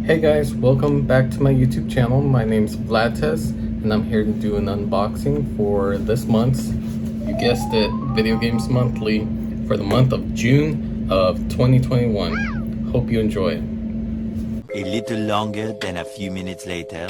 Hey guys, welcome back to my YouTube channel. My name's Vladtes, and I'm here to do an unboxing for this month's, you guessed it, Video Games Monthly for the month of June of 2021. Hope you enjoy it. A little longer than a few minutes later.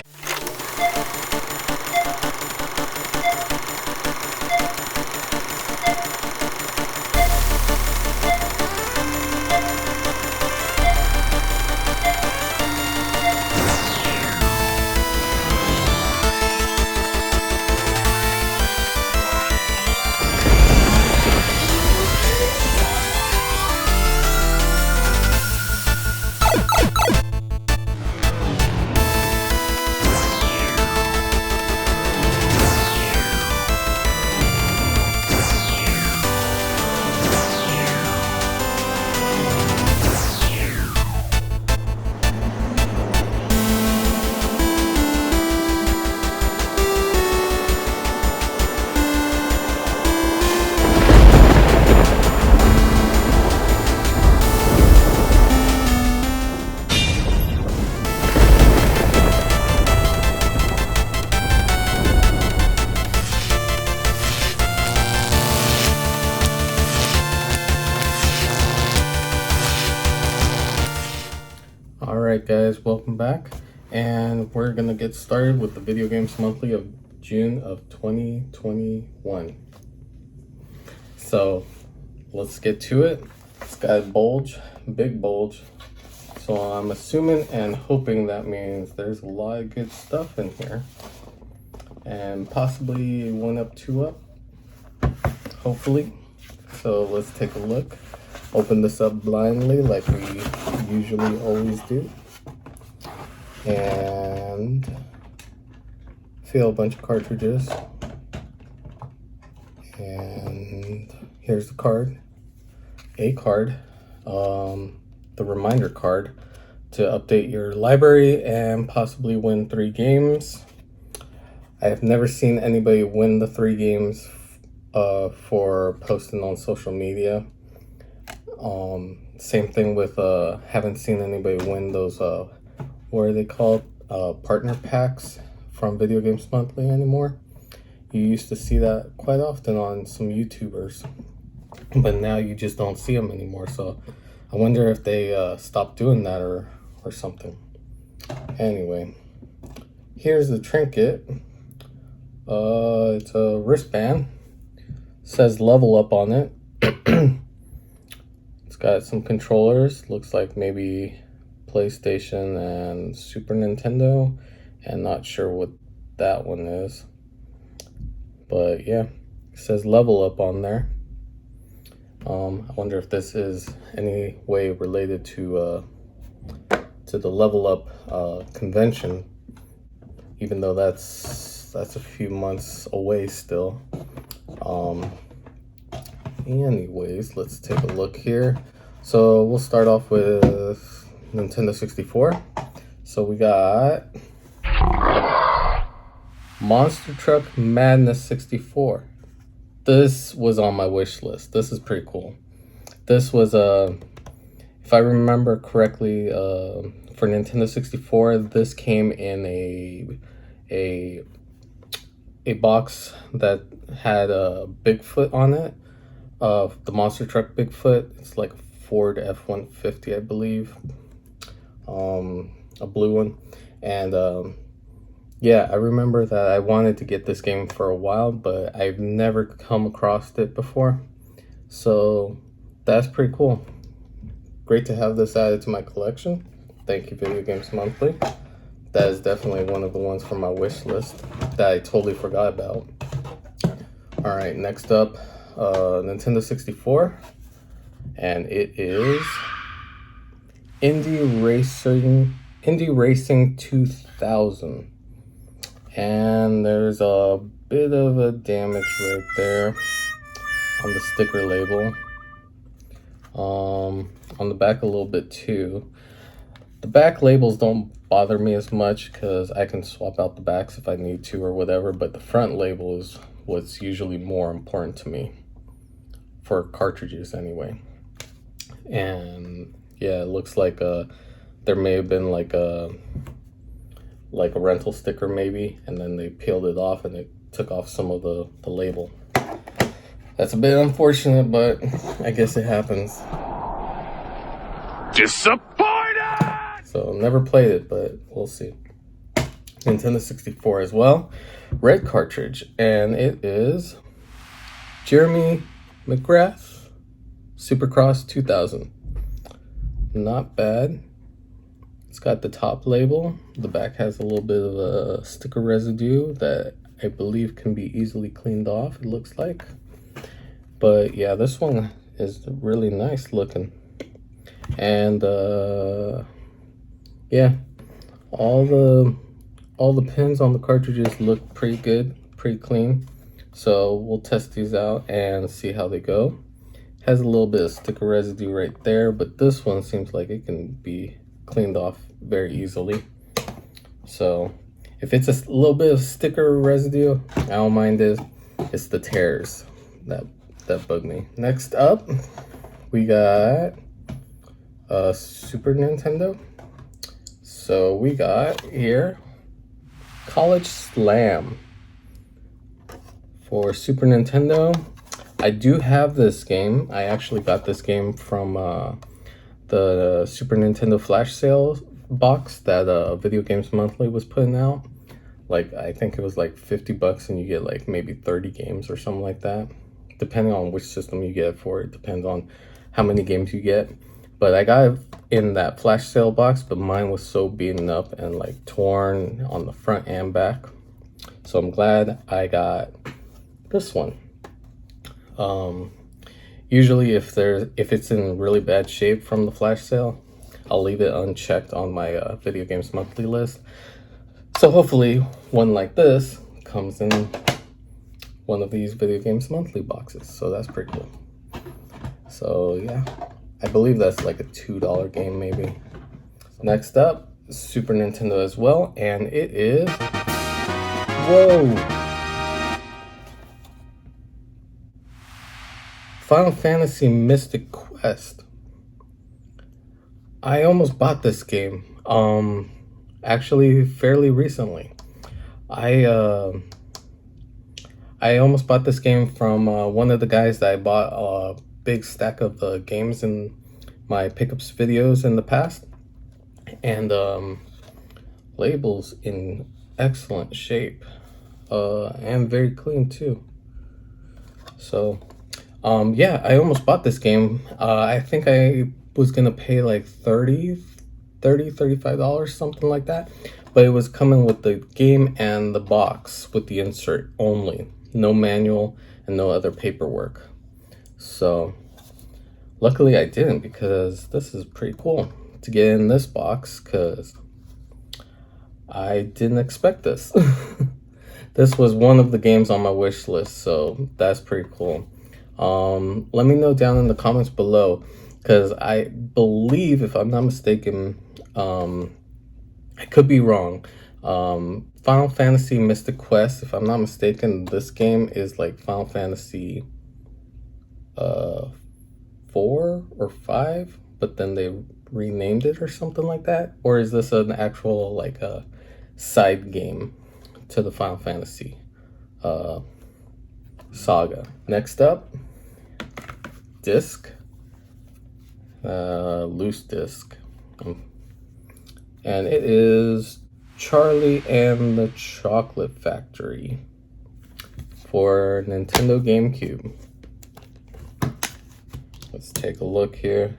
Alright guys, welcome back, and we're gonna get started with the Video Games Monthly of June of 2021. So let's get to it. It's got a bulge, big bulge, so I'm assuming and hoping that means there's a lot of good stuff in here, and possibly one up, two up, hopefully. So let's take a look. Open this up blindly like we usually always do, and feel a bunch of cartridges, and here's the card, the reminder card to update your library and possibly win 3 games. I have never seen anybody win the 3 games for posting on social media. Same thing with haven't seen anybody win those what are they called, partner packs from Video Games Monthly anymore. You used to see that quite often on some YouTubers, but now you just don't see them anymore. So I wonder if they stopped doing that or something. Anyway, here's the trinket. It's a wristband. It says level up on it. Got some controllers, looks like maybe PlayStation and Super Nintendo, and not sure what that one is, but yeah, it says level up on there. I wonder if this is any way related to the level up convention, even though that's a few months away still. Anyways, let's take a look here. So we'll start off with Nintendo 64. So we got Monster Truck Madness 64. This was on my wish list. This is pretty cool. This was if I remember correctly, for Nintendo 64, this came in a box that had a Bigfoot on it. The monster truck Bigfoot. It's like a Ford F-150, I believe, a blue one. And yeah, I remember that I wanted to get this game for a while, but I've never come across it before, so that's pretty cool. Great to have this added to my collection. Thank you, Video Games Monthly. That is definitely one of the ones from my wish list that I totally forgot about. All right, next up, Nintendo 64, and it is Indie Racing 2000, and there's a bit of a damage right there on the sticker label, on the back a little bit too. The back labels don't bother me as much because I can swap out the backs if I need to or whatever, but the front label is what's usually more important to me. For cartridges anyway. And yeah, it looks like there may have been like a rental sticker maybe, and then they peeled it off and it took off some of the label. That's a bit unfortunate, but I guess it happens. Disappointed! So never played it, but we'll see. Nintendo 64 as well. Red cartridge, and it is Jeremy McGrath Supercross 2000. Not bad. It's got the top label. The back has a little bit of a sticker residue that I believe can be easily cleaned off, it looks like. But yeah, this one is really nice looking. And yeah, all the pins on the cartridges look pretty good, pretty clean. So we'll test these out and see how they go. Has a little bit of sticker residue right there, but this one seems like it can be cleaned off very easily. So if it's a little bit of sticker residue, I don't mind it. It's the tears that bug me. Next up, we got Super Nintendo. So we got here College Slam for Super Nintendo. I do have this game. I actually got this game from the Super Nintendo flash sale box that Video Games Monthly was putting out. Like, I think it was like $50 and you get like maybe 30 games or something like that. Depending on which system you get it for, it depends on how many games you get. But I got it in that flash sale box, but mine was so beaten up and like torn on the front and back. So I'm glad I got this one. Usually if it's in really bad shape from the flash sale, I'll leave it unchecked on my Video Games Monthly list. So hopefully one like this comes in one of these Video Games Monthly boxes. So that's pretty cool. So yeah, I believe that's like a $2 game maybe. Next up, Super Nintendo as well, and it is, whoa, Final Fantasy Mystic Quest. I almost bought this game, actually fairly recently. I almost bought this game from one of the guys that I bought a big stack of games in my pickups videos in the past, and labels in excellent shape, and very clean too. So yeah, I almost bought this game. I think I was gonna pay like $35, something like that, but it was coming with the game and the box with the insert only, no manual and no other paperwork. So luckily I didn't, because this is pretty cool to get in this box, because I didn't expect this. This was one of the games on my wish list, so that's pretty cool. Let me know down in the comments below, because I believe, if I'm not mistaken, I could be wrong, Final Fantasy Mystic Quest, if I'm not mistaken, this game is like Final Fantasy 4 or 5, but then they renamed it or something like that? Or is this an actual like a side game to the Final Fantasy saga? Next up, disc, loose disc, and it is Charlie and the Chocolate Factory for Nintendo GameCube. Let's take a look here.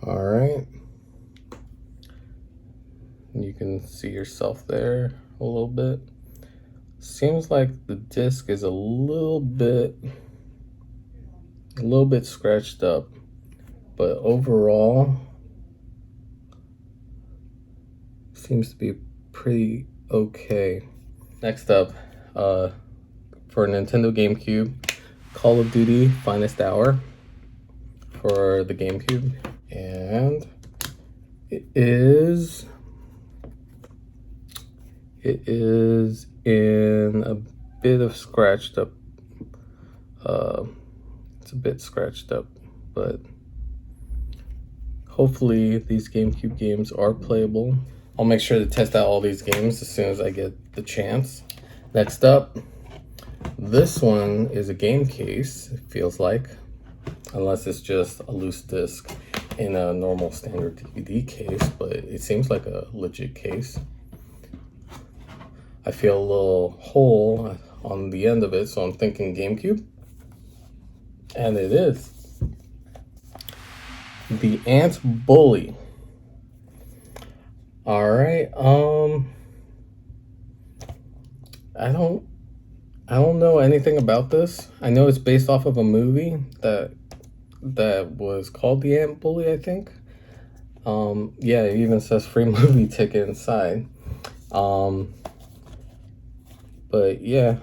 All right, you can see yourself there a little bit. Seems like the disc is a little bit scratched up, but overall seems to be pretty okay. Next up, for Nintendo GameCube, Call of Duty Finest Hour for the GameCube, and it is in a bit of scratched up. It's a bit scratched up, but Hopefully these GameCube games are playable. I'll make sure to test out all these games as soon as I get the chance. Next up, this one is a game case, it feels like. Unless it's just a loose disc in a normal standard DVD case, but it seems like a legit case. I feel a little hole on the end of it, so I'm thinking GameCube. And it is. The Ant Bully. Alright, I don't know anything about this. I know it's based off of a movie that was called The Ant Bully, I think. Yeah, it even says free movie ticket inside. But yeah,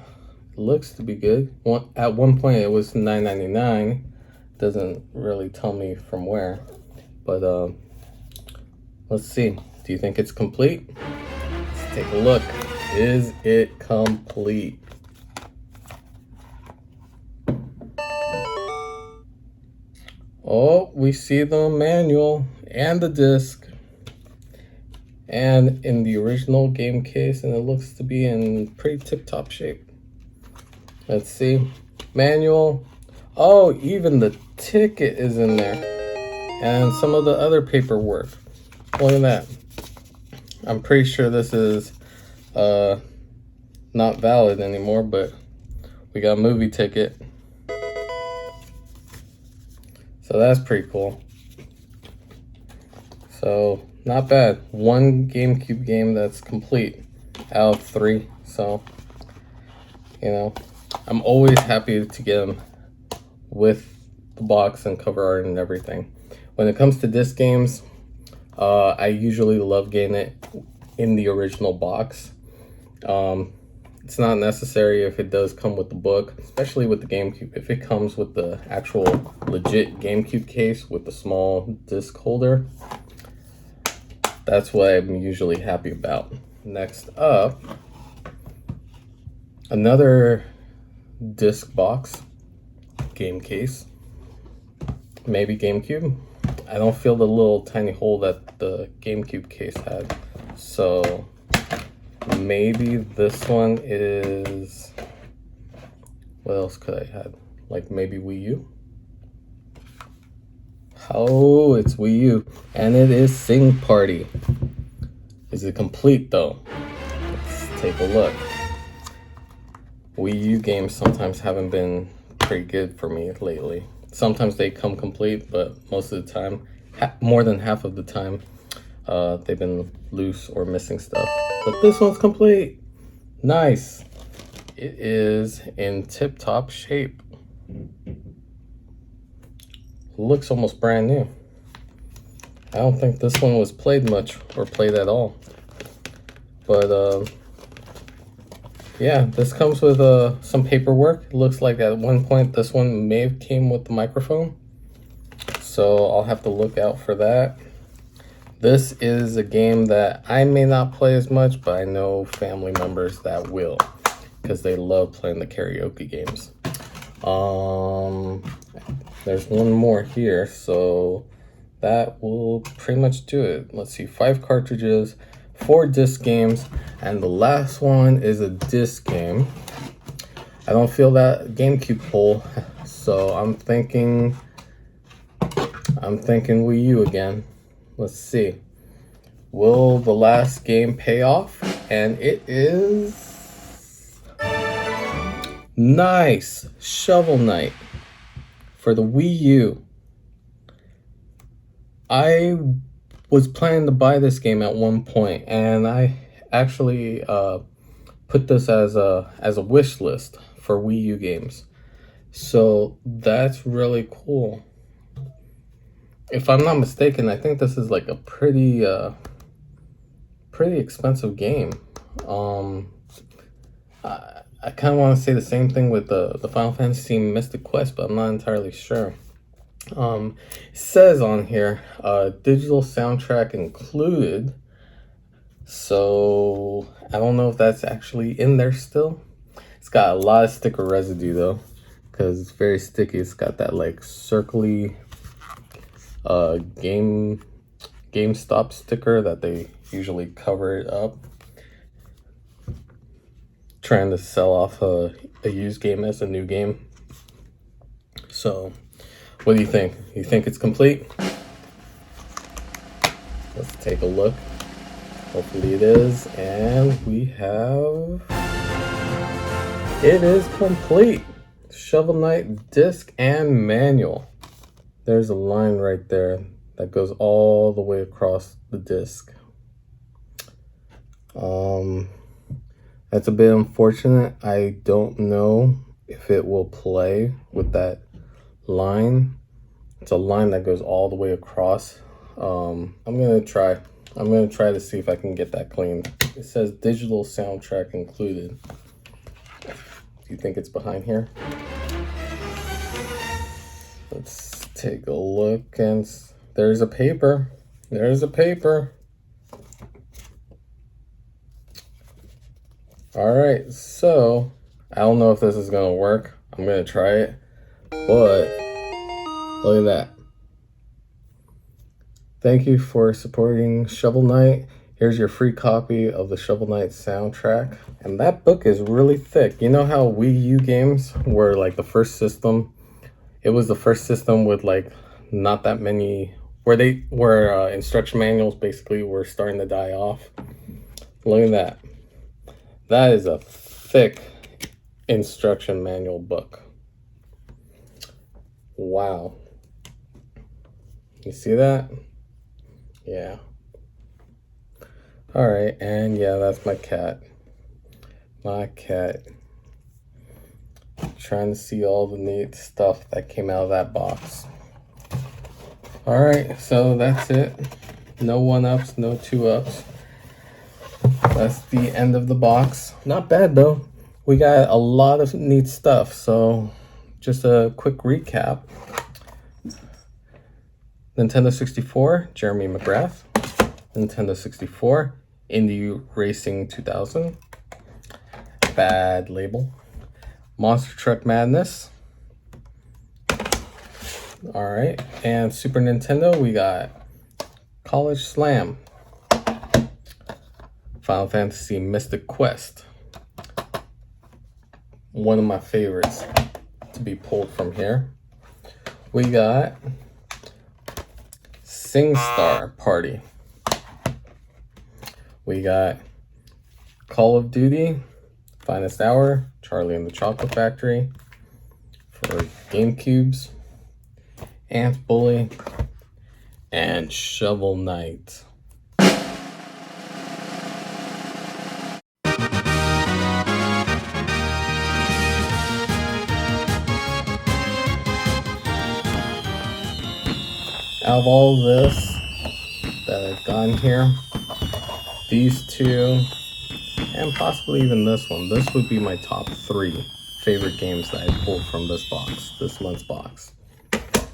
it looks to be good. At one point it was $9.99. Doesn't really tell me from where. But let's see. Do you think it's complete? Let's take a look. Is it complete? Oh, we see the manual and the disc. And in the original game case, and it looks to be in pretty tip-top shape. Let's see. Manual. Oh, even the ticket is in there. And some of the other paperwork. Look at that. I'm pretty sure this is not valid anymore, but we got a movie ticket. So that's pretty cool. So not bad. One GameCube game that's complete out of 3. So, you know, I'm always happy to get them with the box and cover art and everything. When it comes to disc games, I usually love getting it in the original box. It's not necessary if it does come with the book, especially with the GameCube. If it comes with the actual legit GameCube case with the small disc holder, that's what I'm usually happy about. Next up, another disc box game case. Maybe GameCube. I don't feel the little tiny hole that the GameCube case had. So maybe this one is, what else could I have? Like maybe Wii U? Oh, it's Wii U. And it is Sing Party. Is it complete though? Let's take a look. Wii U games sometimes haven't been pretty good for me lately. Sometimes they come complete, but most of the time, more than half of the time, they've been loose or missing stuff. But this one's complete. Nice. It is in tip-top shape. Looks almost brand new. I don't think this one was played much or played at all. But yeah, this comes with some paperwork. It looks like at one point this one may have came with the microphone. So I'll have to look out for that. This is a game that I may not play as much, but I know family members that will, because they love playing the karaoke games. There's one more here, so that will pretty much do it. Let's see, 5 cartridges, 4 disc games, and the last one is a disc game. I don't feel that GameCube pull, so I'm thinking Wii U again. Let's see. Will the last game pay off? And it is nice. Shovel Knight for the Wii U. I was planning to buy this game at one point, and I actually put this as a wish list for Wii U games. So that's really cool. If I'm not mistaken, I think this is like a pretty expensive game. I kind of want to say the same thing with the Final Fantasy Mystic Quest, but I'm not entirely sure. It says on here, digital soundtrack included. So I don't know if that's actually in there still. It's got a lot of sticker residue though, because it's very sticky. It's got that like circly GameStop sticker that they usually cover it up, trying to sell off a used game as a new game. So what do you think? You think it's complete? Let's take a look. Hopefully it is. And we have... It is complete. Shovel Knight disc and manual. There's a line right there that goes all the way across the disc. That's a bit unfortunate. I don't know if it will play with that line. It's a line that goes all the way across. I'm gonna try to see if I can get that cleaned. It says digital soundtrack included. Do you think it's behind here? Let's take a look, and there's a paper. There's a paper. All right, so I don't know if this is gonna work. I'm gonna try it, but look at that. Thank you for supporting Shovel Knight. Here's your free copy of the Shovel Knight soundtrack. And that book is really thick. You know how Wii U games were like the first system? It was the first system with like not that many, where instruction manuals basically were starting to die off. Look at that. That is a thick instruction manual book. Wow. You see that? Yeah. All right, and yeah, that's my cat. My cat. Trying to see all the neat stuff that came out of that box. All right, so that's it. No 1-ups, no 2-ups. That's the end of the box. Not bad though. We got a lot of neat stuff. So just a quick recap. Nintendo 64, Jeremy McGrath. Nintendo 64, Indie Racing 2000. Bad label. Monster Truck Madness. All right, and Super Nintendo, we got College Slam. Final Fantasy Mystic Quest. One of my favorites to be pulled from here. We got SingStar Party. We got Call of Duty, Finest Hour, Charlie and the Chocolate Factory for GameCubes, Ant Bully, and Shovel Knight. Out of all this that I've gotten here, these two, and possibly even this one, this would be my top 3 favorite games that I pulled from this box, this month's box.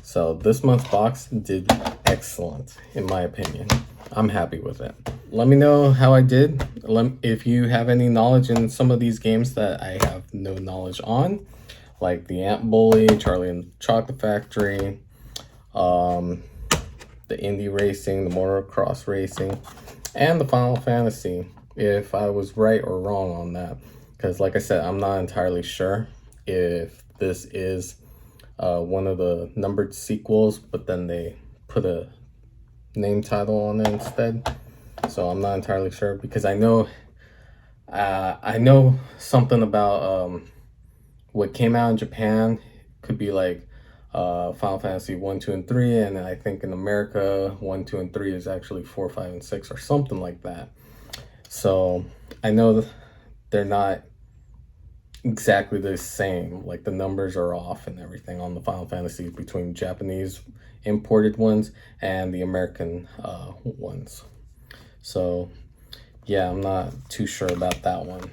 So this month's box did excellent, in my opinion. I'm happy with it. Let me know how I did. If you have any knowledge in some of these games that I have no knowledge on, like the Ant Bully, Charlie and the Chocolate Factory, the Indie Racing, the Motocross Racing, and the Final Fantasy, if I was right or wrong on that. Because like I said, I'm not entirely sure if this is one of the numbered sequels, but then they put a name title on it instead. So I'm not entirely sure, because I know something about what came out in Japan. Could be like Final Fantasy 1, 2, and 3, and I think in America 1, 2, and 3 is actually 4, 5, and 6 or something like that. So I know they're not exactly the same, like the numbers are off and everything on the Final Fantasy between Japanese imported ones and the American ones. So yeah, I'm not too sure about that one.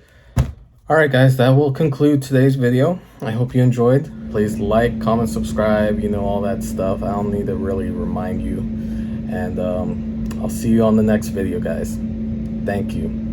Alright guys, that will conclude today's video. I hope you enjoyed. Please like, comment, subscribe, you know, all that stuff. I don't need to really remind you. And I'll see you on the next video, guys. Thank you.